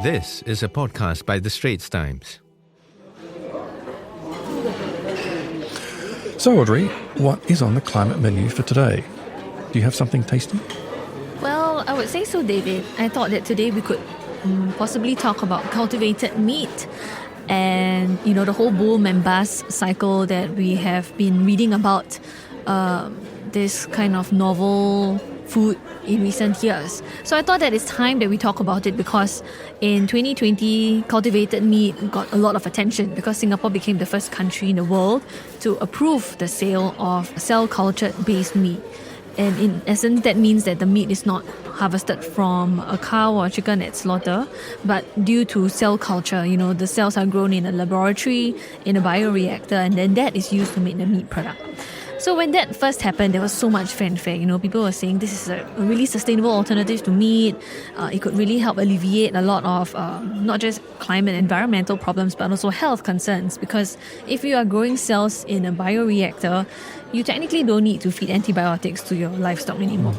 This is a podcast by the Straits Times. So, Audrey, what is on the climate menu for today? Do you have something tasty? Well, I would say so, David. I thought that today we could possibly talk about cultivated meat and, the whole boom and bust cycle that we have been reading about, this kind of novel food in recent years. So I thought that it's time that we talk about it because in 2020, cultivated meat got a lot of attention because Singapore became the first country in the world to approve the sale of cell cultured-based meat. And in essence, that means that the meat is not harvested from a cow or chicken at slaughter, but due to cell culture, the cells are grown in a laboratory, in a bioreactor, and then that is used to make the meat product. So when that first happened, there was so much fanfare. People were saying this is a really sustainable alternative to meat. It could really help alleviate a lot of not just climate and environmental problems, but also health concerns. Because if you are growing cells in a bioreactor, you technically don't need to feed antibiotics to your livestock anymore.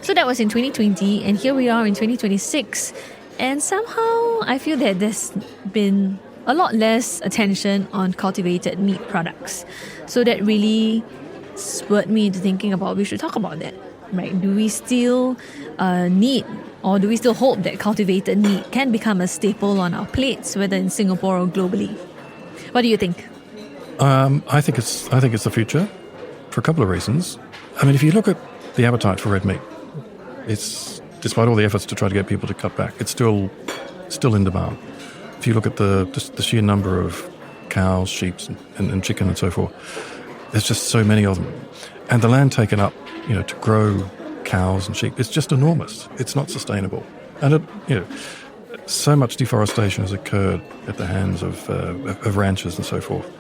So that was in 2020, and here we are in 2026. And somehow I feel that there's been a lot less attention on cultivated meat products. So that really spurred me into thinking about we should talk about that, right? Do we still need or do we still hope that cultivated meat can become a staple on our plates, whether in Singapore or globally? What do you think? I think it's the future for a couple of reasons. I mean, if you look at the appetite for red meat, it's despite all the efforts to try to get people to cut back, it's still in demand. If you look at the sheer number of cows, sheep, and chicken and so forth, there's just so many of them. And the land taken up, to grow cows and sheep, it's just enormous. It's not sustainable. And, so much deforestation has occurred at the hands of ranchers and so forth.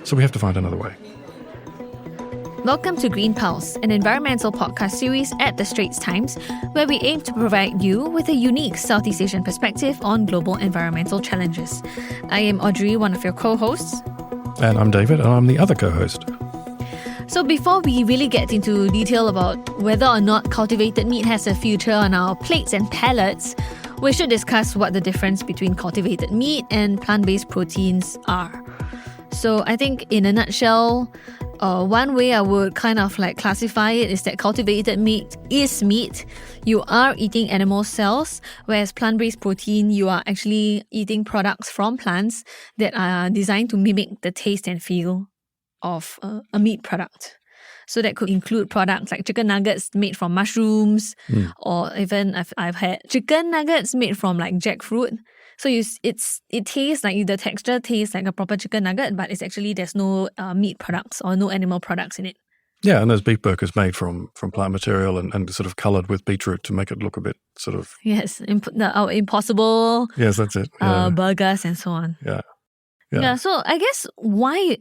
So we have to find another way. Welcome to Green Pulse, an environmental podcast series at the Straits Times, where we aim to provide you with a unique Southeast Asian perspective on global environmental challenges. I am Audrey, one of your co-hosts. And I'm David, and I'm the other co-host. So before we really get into detail about whether or not cultivated meat has a future on our plates and palates, we should discuss what the difference between cultivated meat and plant-based proteins are. So I think in a nutshell, one way I would kind of classify it is that cultivated meat is meat. You are eating animal cells, whereas plant-based protein, you are actually eating products from plants that are designed to mimic the taste and feel of a meat product. So that could include products like chicken nuggets made from mushrooms, or even I've had chicken nuggets made from jackfruit. So it tastes like, the texture tastes like a proper chicken nugget, but there's no meat products or no animal products in it. Yeah, and there's beef burgers made from plant material and sort of coloured with beetroot to make it look a bit sort of... Yes, impossible. Yes, that's it. Yeah. Burgers and so on. Yeah. So I guess why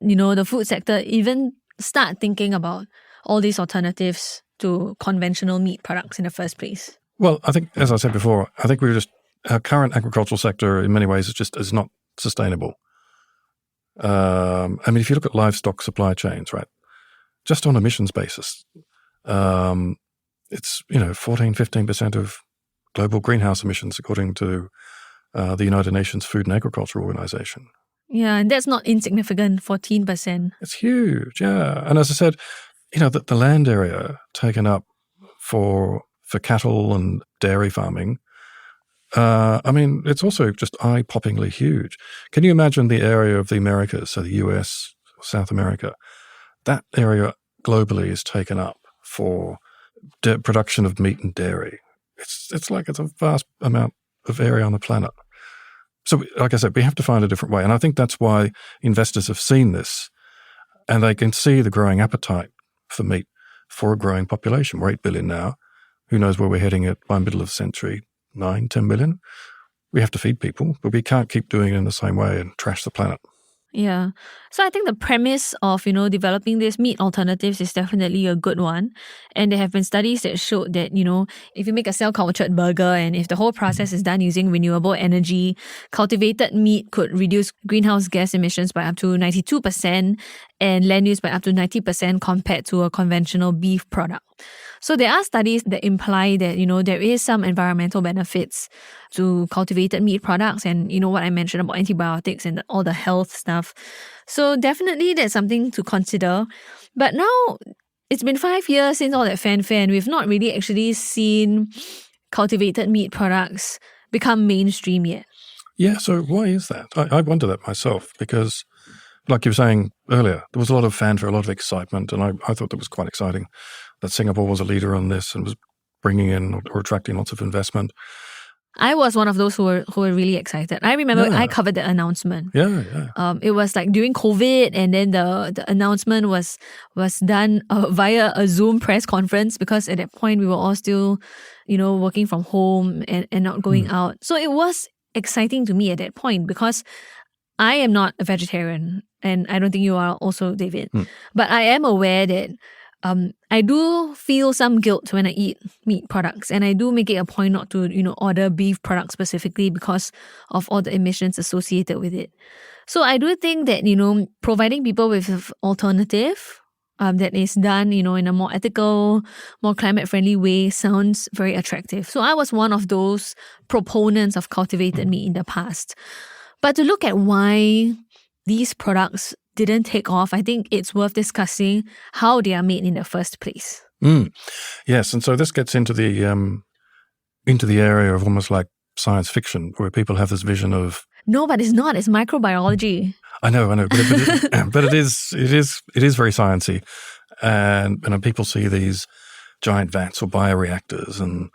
the food sector even start thinking about all these alternatives to conventional meat products in the first place? Well, I think, as I said before, our current agricultural sector in many ways is not sustainable. If you look at livestock supply chains, right, just on emissions basis, it's 14-15% of global greenhouse emissions according to the United Nations Food and Agriculture Organization. Yeah, and that's not insignificant, 14%. It's huge, yeah. And as I said, the land area taken up for cattle and dairy farming, it's also just eye-poppingly huge. Can you imagine the area of the Americas, so the US, South America? That area globally is taken up for production of meat and dairy. It's a vast amount of area on the planet. So, like I said, we have to find a different way. And I think that's why investors have seen this, and they can see the growing appetite for meat for a growing population. We're 8 billion now. Who knows where we're heading at by middle of the century? 9, 10 billion. We have to feed people, but we can't keep doing it in the same way and trash the planet. Yeah. So I think the premise of, developing these meat alternatives is definitely a good one. And there have been studies that showed that, if you make a cell-cultured burger and if the whole process is done using renewable energy, cultivated meat could reduce greenhouse gas emissions by up to 92% and land use by up to 90% compared to a conventional beef product. So there are studies that imply that, there is some environmental benefits to cultivated meat products and, what I mentioned about antibiotics and all the health stuff. So definitely that's something to consider. But now it's been 5 years since all that fanfare and we've not really actually seen cultivated meat products become mainstream yet. Yeah, so why is that? I wonder that myself because, like you were saying earlier, there was a lot of fanfare, a lot of excitement, and I thought that was quite exciting that Singapore was a leader on this and was bringing in or attracting lots of investment. I was one of those who were really excited. I remember I covered the announcement. Yeah. It was like during COVID, and then the announcement was done via a Zoom press conference because at that point we were all still, working from home and not going out. So it was exciting to me at that point because I am not a vegetarian, and I don't think you are also, David. But I am aware that I do feel some guilt when I eat meat products, and I do make it a point not to, order beef products specifically because of all the emissions associated with it. So I do think that, providing people with an alternative that is done, in a more ethical, more climate-friendly way sounds very attractive. So I was one of those proponents of cultivated meat in the past. But to look at why these products didn't take off, I think it's worth discussing how they are made in the first place. Yes, and so this gets into the area of almost like science fiction, where people have this vision of. No, but it's not. It's microbiology. I know, but it is very sciencey, and people see these giant vats or bioreactors, and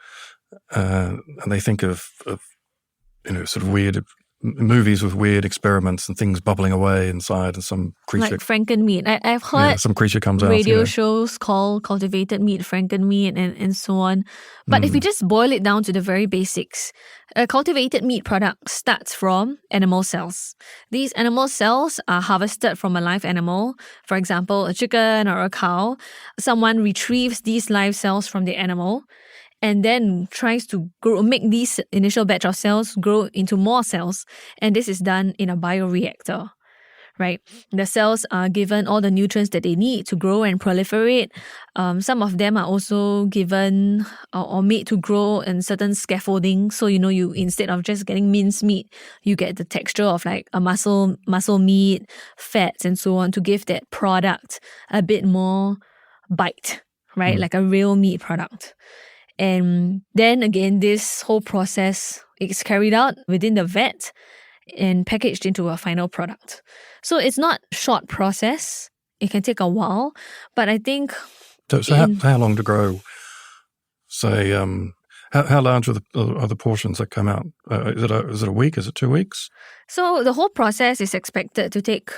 they think of sort of weird movies with weird experiments and things bubbling away inside, and some creature like Frankenmeat. I've heard some creature comes out. Radio shows called Cultivated Meat, Frankenmeat, and so on. But if we just boil it down to the very basics, a cultivated meat product starts from animal cells. These animal cells are harvested from a live animal, for example, a chicken or a cow. Someone retrieves these live cells from the animal and then tries to make these initial batch of cells grow into more cells. And this is done in a bioreactor, right? The cells are given all the nutrients that they need to grow and proliferate. Some of them are also given or made to grow in certain scaffolding. So, you instead of just getting minced meat, you get the texture of like a muscle meat, fats, and so on to give that product a bit more bite, right? Like a real meat product. And then again, this whole process is carried out within the vat and packaged into a final product. So it's not a short process. It can take a while, but I think... So how long to grow? Say, how large are the portions that come out? Is it a week? Is it 2 weeks? So the whole process is expected to take,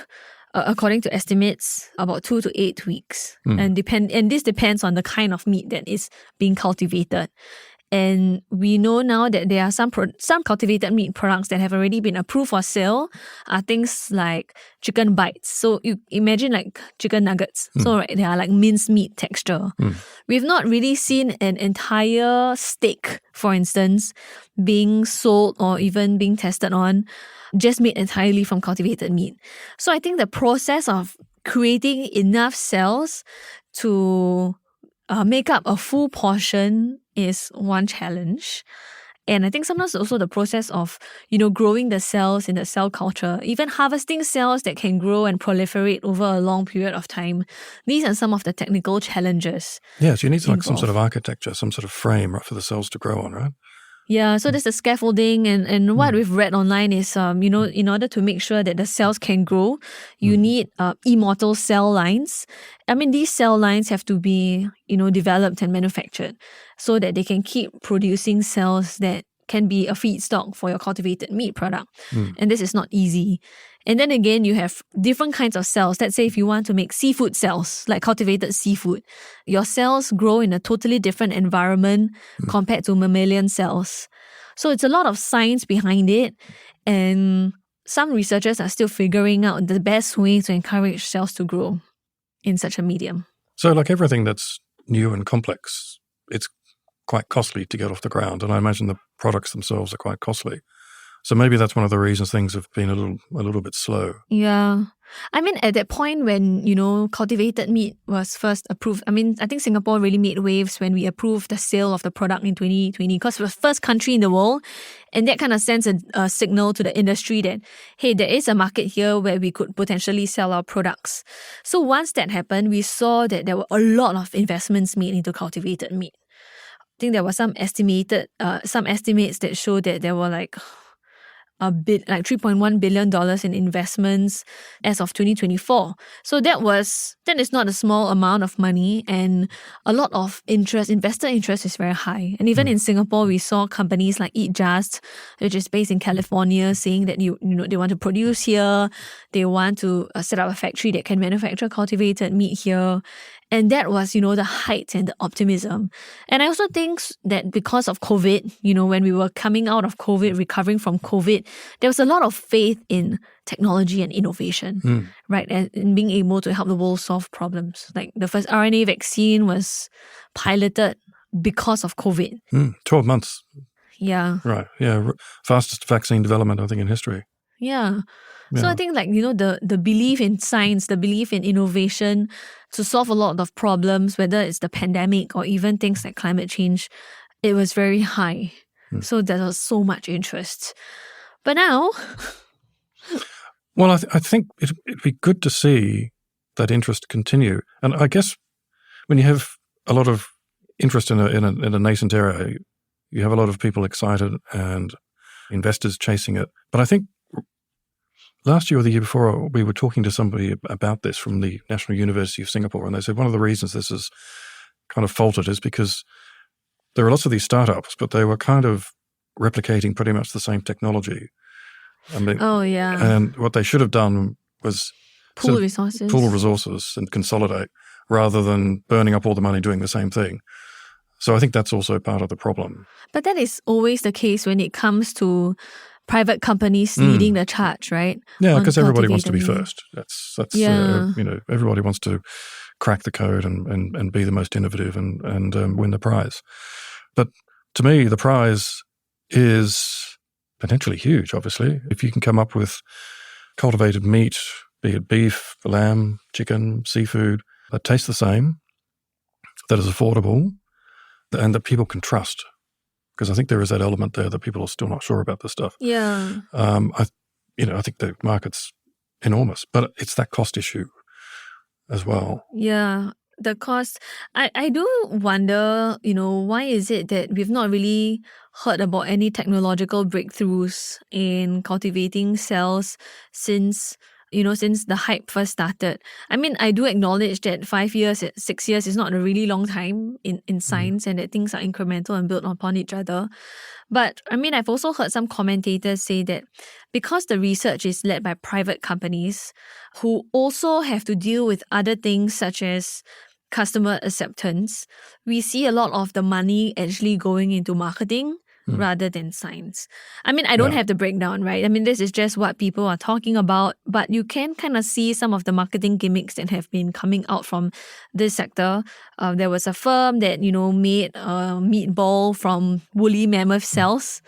according to estimates, about 2 to 8 weeks. And this depends on the kind of meat that is being cultivated. And we know now that there are some cultivated meat products that have already been approved for sale are things like chicken bites. So you imagine like chicken nuggets. So right, they are like minced meat texture. We've not really seen an entire steak, for instance, being sold or even being tested on just made entirely from cultivated meat. So I think the process of creating enough cells to make up a full portion is one challenge. And I think sometimes also the process of, growing the cells in the cell culture, even harvesting cells that can grow and proliferate over a long period of time. These are some of the technical challenges. Yeah, so you need some sort of architecture, some sort of frame for the cells to grow on, right? Yeah, so there's the scaffolding, and what we've read online is, in order to make sure that the cells can grow, you need immortal cell lines. I mean, these cell lines have to be, developed and manufactured so that they can keep producing cells that can be a feedstock for your cultivated meat product. And this is not easy. And then again, you have different kinds of cells. Let's say if you want to make seafood cells, like cultivated seafood, your cells grow in a totally different environment compared to mammalian cells. So it's a lot of science behind it. And some researchers are still figuring out the best way to encourage cells to grow in such a medium. So like everything that's new and complex, it's quite costly to get off the ground. And I imagine the products themselves are quite costly. So maybe that's one of the reasons things have been a little bit slow. Yeah. I mean, at that point when, cultivated meat was first approved, I think Singapore really made waves when we approved the sale of the product in 2020 because we're the first country in the world. And that kind of sends a signal to the industry that, hey, there is a market here where we could potentially sell our products. So once that happened, we saw that there were a lot of investments made into cultivated meat. I think there were some estimates that showed that there were like $3.1 billion in investments as of 2024. So that is not a small amount of money, and a lot of investor interest is very high. And even in Singapore, we saw companies like Eat Just, which is based in California, saying that they want to produce here, they want to set up a factory that can manufacture cultivated meat here. And that was, the height and the optimism. And I also think that because of COVID, when we were coming out of COVID, recovering from COVID, there was a lot of faith in technology and innovation, right? And in being able to help the world solve problems. Like the first RNA vaccine was piloted because of COVID. 12 months. Yeah. Right. Yeah. Fastest vaccine development, I think, in history. Yeah. So I think the belief in science, the belief in innovation to solve a lot of problems, whether it's the pandemic or even things like climate change, it was very high. So there was so much interest. But now... Well, I think it'd be good to see that interest continue. And I guess when you have a lot of interest in a nascent area, you have a lot of people excited and investors chasing it. But I think last year or the year before, we were talking to somebody about this from the National University of Singapore, and they said one of the reasons this is kind of faltered is because there are lots of these startups, but they were kind of replicating pretty much the same technology. And what they should have done was pool resources and consolidate rather than burning up all the money doing the same thing. So I think that's also part of the problem. But that is always the case when it comes to private companies leading the charge, right? Yeah, because everybody wants to be first. That's everybody wants to crack the code and be the most innovative and win the prize. But to me, the prize is potentially huge, obviously. If you can come up with cultivated meat, be it beef, lamb, chicken, seafood, that tastes the same, that is affordable, and that people can trust. Because I think there is that element there that people are still not sure about this stuff. Yeah. I think the market's enormous, but it's that cost issue as well. Yeah, the cost. I do wonder, why is it that we've not really heard about any technological breakthroughs in cultivating cells since the hype first started. I mean, I do acknowledge that 5 years, 6 years is not a really long time in science and that things are incremental and built upon each other. But I mean, I've also heard some commentators say that because the research is led by private companies who also have to deal with other things such as customer acceptance, we see a lot of the money actually going into marketing rather than science. I mean, I don't have the breakdown, right? I mean, this is just what people are talking about, but you can kind of see some of the marketing gimmicks that have been coming out from this sector. There was a firm that, made a meatball from woolly mammoth cells.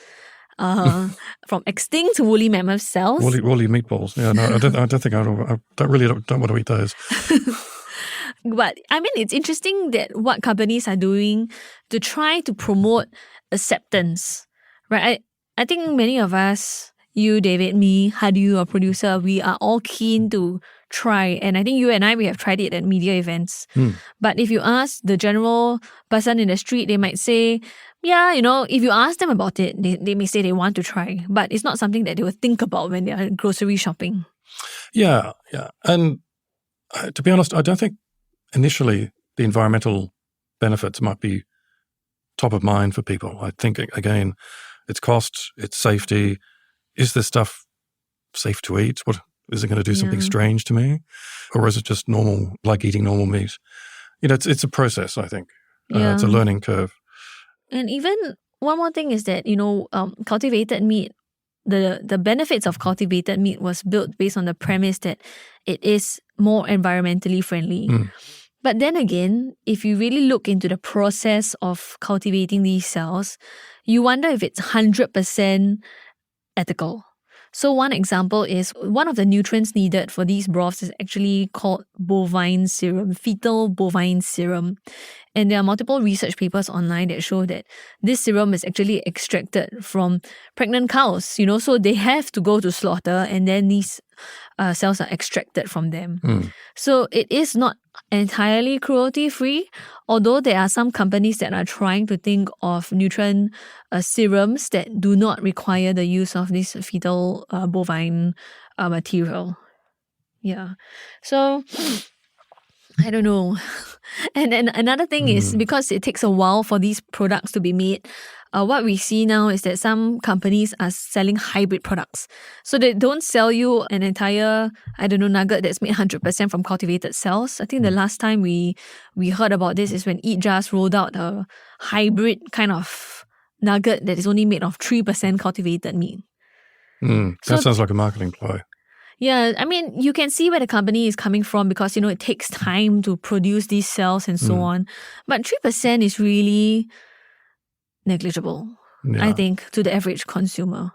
From extinct woolly mammoth cells. Woolly meatballs. Yeah, no, I don't think I don't want to eat those. But I mean, it's interesting that what companies are doing to try to promote acceptance, right? I think many of us, you, David, me, Hadu, our producer, we are all keen to try. And I think you and I, we have tried it at media events. But if you ask the general person in the street, they might say, yeah, if you ask them about it, they may say they want to try. But it's not something that they would think about when they're grocery shopping. Yeah. And to be honest, I don't think initially the environmental benefits might be top of mind for people. I think, again, it's cost, it's safety. Is this stuff safe to eat? What is it going to do something strange to me? Or is it just normal, like eating normal meat? It's a process, I think. It's a learning curve. And even one more thing is that, cultivated meat, the benefits of cultivated meat was built based on the premise that it is more environmentally friendly. But then again, if you really look into the process of cultivating these cells, you wonder if it's 100% ethical. So one example is one of the nutrients needed for these broths is actually called bovine serum, fetal bovine serum. And there are multiple research papers online that show that this serum is actually extracted from pregnant cows, so they have to go to slaughter and then these cells are extracted from them. So it is not entirely cruelty-free, although there are some companies that are trying to think of nutrient serums that do not require the use of this fetal bovine material. Yeah. So I don't know. And then another thing is because it takes a while for these products to be made, what we see now is that some companies are selling hybrid products. So they don't sell you an entire, nugget that's made 100% from cultivated cells. I think the last time we heard about this is when Eat Just rolled out a hybrid kind of nugget that is only made of 3% cultivated meat. That sounds like a marketing ploy. Yeah, I mean, you can see where the company is coming from because, it takes time to produce these cells and so on. But 3% is really negligible, I think, to the average consumer.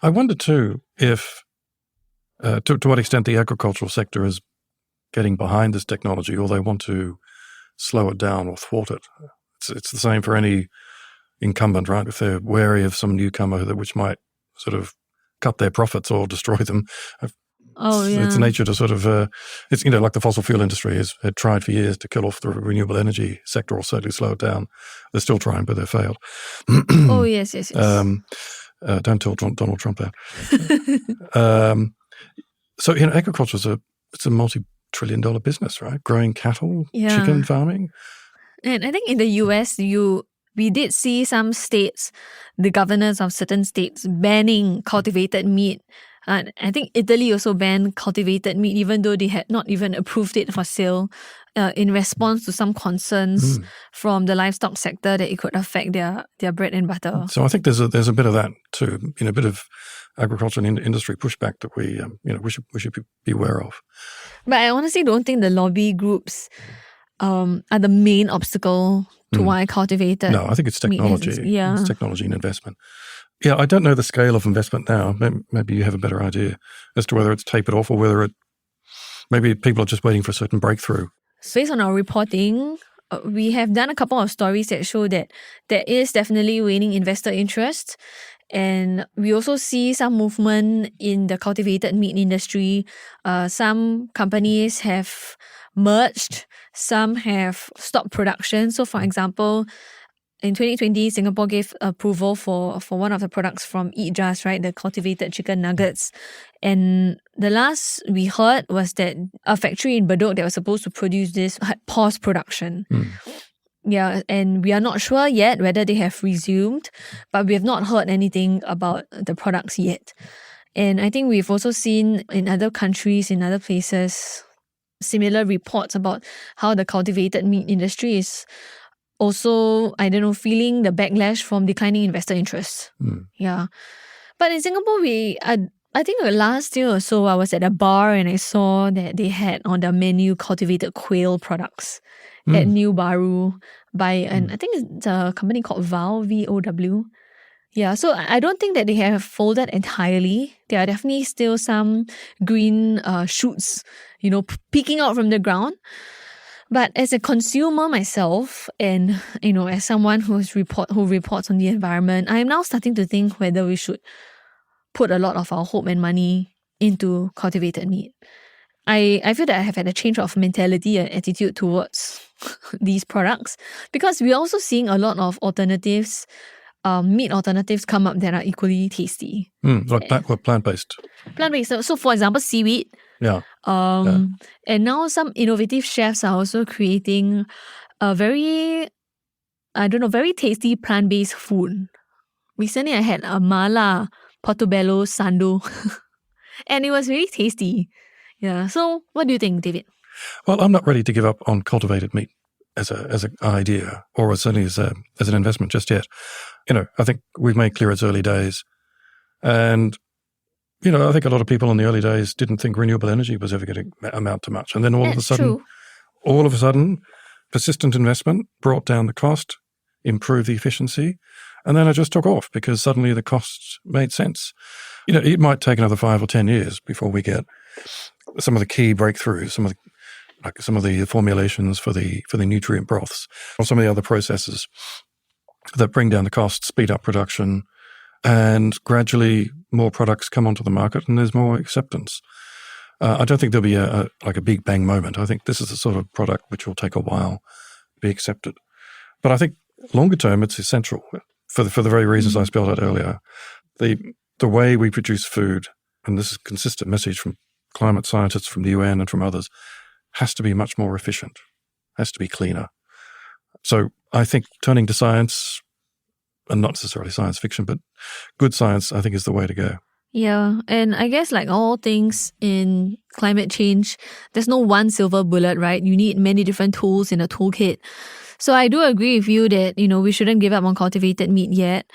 I wonder too if, to what extent the agricultural sector is getting behind this technology or they want to slow it down or thwart it. It's the same for any incumbent, right? If they're wary of some newcomer which might sort of cut their profits or destroy them. It's nature to sort of, it's like the fossil fuel industry had tried for years to kill off the renewable energy sector or certainly slow it down. They're still trying, but they've failed. Yes. Don't tell Donald Trump that. So agriculture is a multi-trillion-dollar business, right? Growing cattle, chicken farming. And I think in the US, we did see some states, the governors of certain states, banning cultivated meat. And I think Italy also banned cultivated meat, even though they had not even approved it for sale, in response to some concerns from the livestock sector that it could affect their bread and butter. So I think there's a bit of that too, a bit of agriculture and industry pushback that we should be aware of. But I honestly don't think the lobby groups are the main obstacle to why cultivated. No, I think it's technology. It's technology and investment. Yeah, I don't know the scale of investment now. Maybe you have a better idea as to whether it's tapered off or whether maybe people are just waiting for a certain breakthrough. So based on our reporting, we have done a couple of stories that show that there is definitely waning investor interest. And we also see some movement in the cultivated meat industry. Some companies have merged, some have stopped production. So for example, in 2020, Singapore gave approval for one of the products from Eat Just, right? The cultivated chicken nuggets. And the last we heard was that a factory in Bedok that was supposed to produce this had paused production. Yeah, and we are not sure yet whether they have resumed, but we have not heard anything about the products yet. And I think we've also seen in other countries, in other places, similar reports about how the cultivated meat industry is also, feeling the backlash from declining investor interest. Yeah. But in Singapore, I think last year or so, I was at a bar and I saw that they had on their menu cultivated quail products at New Baru by I think it's a company called VOW, VOW. Yeah, so I don't think that they have folded entirely. There are definitely still some green shoots, peeking out from the ground. But as a consumer myself, and as someone who reports on the environment, I am now starting to think whether we should put a lot of our hope and money into cultivated meat. I feel that I have had a change of mentality and attitude towards these products because we're also seeing a lot of alternatives, meat alternatives come up that are equally tasty. Like plant-based? Plant-based. So for example, seaweed. Yeah. And now some innovative chefs are also creating a very tasty plant-based food. Recently, I had a mala portobello sando, and it was really tasty. Yeah. So, what do you think, David? Well, I'm not ready to give up on cultivated meat as an idea, or certainly as an investment just yet. I think we've made clear it's early days, and I think a lot of people in the early days didn't think renewable energy was ever going to amount to much. And then all of a sudden, persistent investment brought down the cost, improved the efficiency, and then it just took off because suddenly the costs made sense. it might take another 5 or 10 years before we get some of the key breakthroughs, some of the formulations for the nutrient broths, or some of the other processes that bring down the cost, speed up production, and gradually more products come onto the market and there's more acceptance. I don't think there'll be a big bang moment. I think this is the sort of product which will take a while to be accepted. But I think longer term, it's essential for the very reasons I spelled out earlier. The way we produce food, and this is a consistent message from climate scientists, from the UN and from others, has to be much more efficient, has to be cleaner. So I think turning to science, and not necessarily science fiction, but good science, I think is the way to go. Yeah, and I guess like all things in climate change, there's no one silver bullet, right? You need many different tools in a toolkit. So I do agree with you that, we shouldn't give up on cultivated meat yet.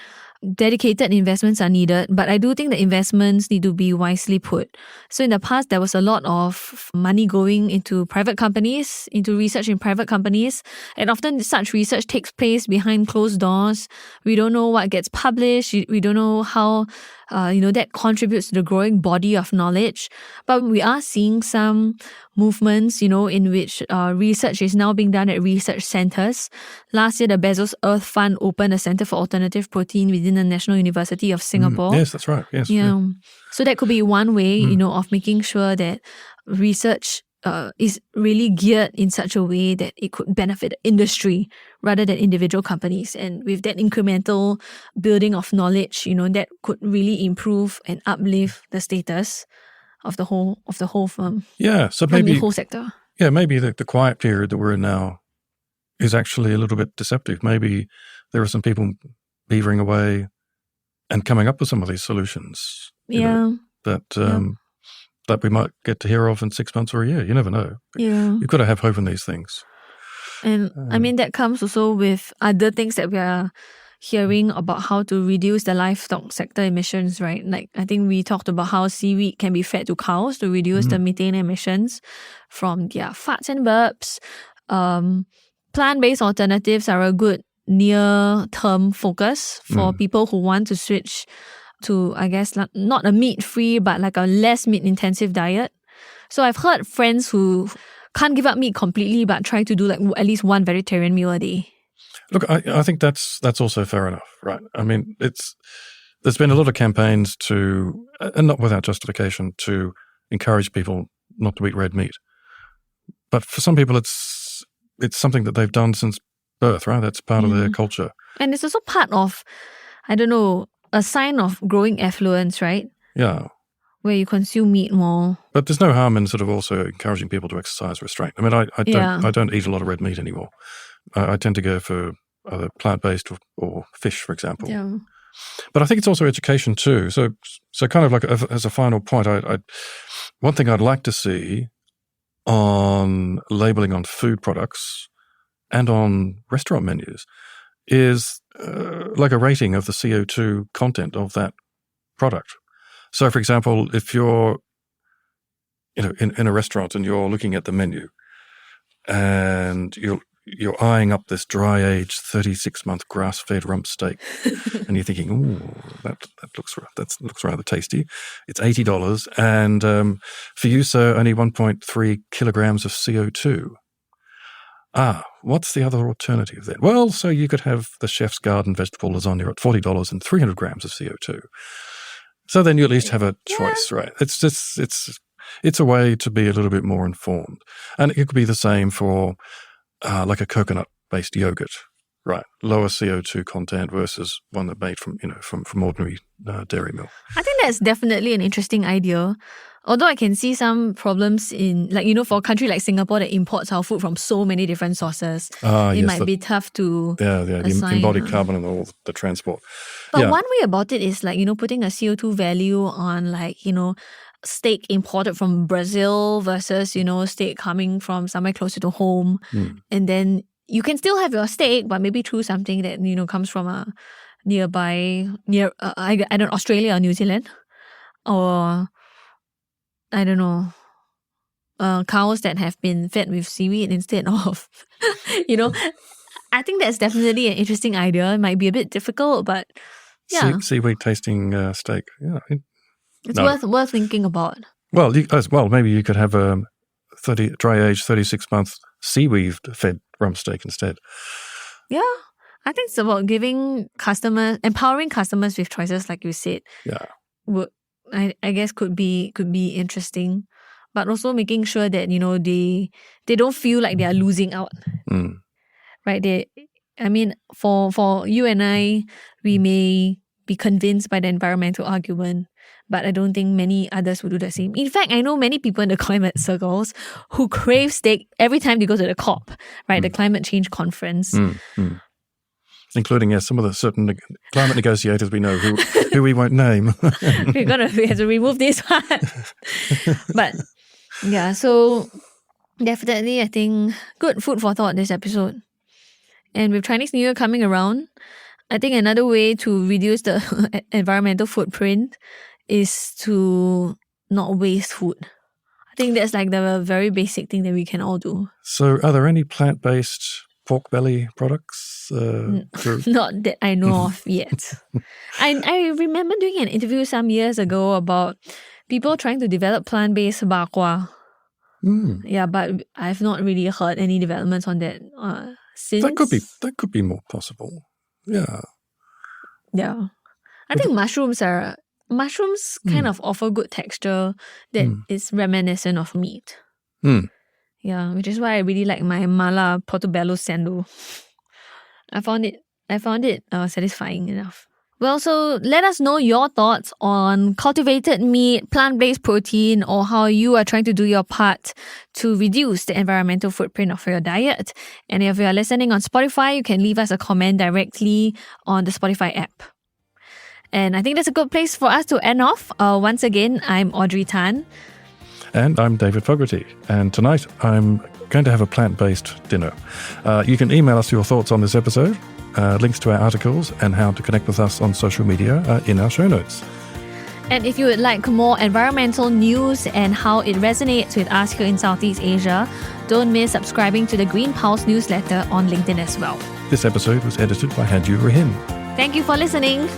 Dedicated investments are needed, but I do think the investments need to be wisely put. So in the past, there was a lot of money going into private companies, into research in private companies, and often such research takes place behind closed doors. We don't know what gets published. We don't know how, that contributes to the growing body of knowledge. But we are seeing some movements, in which research is now being done at research centers. Last year, the Bezos Earth Fund opened a Center for Alternative Protein within the National University of Singapore. Yes, that's right. Yes. Yeah. So that could be one way, of making sure that research is really geared in such a way that it could benefit industry rather than individual companies. And with that incremental building of knowledge, that could really improve and uplift the status of the whole firm. Yeah, so maybe the whole sector. Yeah, maybe the quiet period that we're in now is actually a little bit deceptive. Maybe there are some people beavering away and coming up with some of these solutions. That we might get to hear of in 6 months or a year. You never know. Yeah. You've got to have hope in these things. And that comes also with other things that we are hearing about how to reduce the livestock sector emissions, right? Like I think we talked about how seaweed can be fed to cows to reduce the methane emissions from their farts and burps. Plant-based alternatives are a good near-term focus for people who want to switch to, I guess, not a meat-free, but like a less meat-intensive diet. So I've heard friends who can't give up meat completely, but try to do like at least one vegetarian meal a day. Look, I think that's also fair enough, right? I mean, there's been a lot of campaigns to, and not without justification, to encourage people not to eat red meat. But for some people, it's something that they've done since birth, right? That's part of their culture. And it's also part of, I don't know, a sign of growing affluence, right? Yeah. Where you consume meat more. But there's no harm in sort of also encouraging people to exercise restraint. I mean, I don't eat a lot of red meat anymore. I tend to go for either plant-based or fish, for example. Yeah. But I think it's also education too. So kind of like as a final point, one thing I'd like to see on labeling on food products and on restaurant menus is like a rating of the CO2 content of that product. So, for example, if you're in a restaurant and you're looking at the menu and you're eyeing up this dry-aged 36-month grass-fed rump steak, and you're thinking, "Ooh, that looks rather tasty." It's $80, and for you, sir, only 1.3 kilograms of CO2. What's the other alternative then? Well, so you could have the chef's garden vegetable lasagna at $40 and 300 grams of CO2. So then you at least have a choice, right? It's a way to be a little bit more informed, and it could be the same for like a coconut-based yogurt, right? Lower CO2 content versus one that made from ordinary dairy milk. I think that's definitely an interesting idea. Although I can see some problems in, for a country like Singapore that imports our food from so many different sources, it might be tough to the embodied carbon and all the transport. But one way about it is putting a CO2 value on steak imported from Brazil versus, steak coming from somewhere closer to home. And then you can still have your steak, but maybe through something that, comes from a nearby, Australia or New Zealand. Or, I don't know, cows that have been fed with seaweed instead of, I think that's definitely an interesting idea. It might be a bit difficult, but yeah. Seaweed tasting steak. Yeah. It's worth thinking about. Well, maybe you could have a dry-aged 36-month seaweed-fed rump steak instead. Yeah. I think it's about empowering customers with choices, like you said. Yeah. I guess could be interesting, but also making sure that they don't feel like they are losing out, right? For you and I, we may be convinced by the environmental argument, but I don't think many others would do the same. In fact, I know many people in the climate circles who crave steak every time they go to the COP, right? The climate change conference. Including some of the certain climate negotiators we know who we won't name. We have to remove this one. But yeah, so definitely I think good food for thought this episode. And with Chinese New Year coming around, I think another way to reduce the environmental footprint is to not waste food. I think that's like the very basic thing that we can all do. So are there any plant-based pork belly products? Not that I know of yet. I remember doing an interview some years ago about people trying to develop plant-based bakwa. Yeah, but I've not really heard any developments on that since. That could be more possible. Yeah. Yeah. I think mushrooms kind of offer good texture that is reminiscent of meat. Yeah, which is why I really like my mala portobello sando. I found it satisfying enough. Well, so let us know your thoughts on cultivated meat, plant-based protein, or how you are trying to do your part to reduce the environmental footprint of your diet. And if you are listening on Spotify, you can leave us a comment directly on the Spotify app. And I think that's a good place for us to end off. Once again, I'm Audrey Tan. And I'm David Fogarty. And tonight I'm going to have a plant-based dinner. You can email us your thoughts on this episode. Links to our articles and how to connect with us on social media are in our show notes. And if you would like more environmental news and how it resonates with us here in Southeast Asia, don't miss subscribing to the Green Pulse newsletter on LinkedIn as well. This episode was edited by Hanju Rahim. Thank you for listening.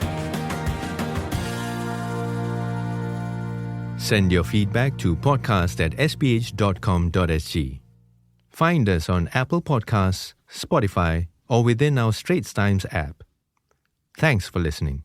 Send your feedback to podcast@sph.com.sg. Find us on Apple Podcasts, Spotify, or within our Straits Times app. Thanks for listening.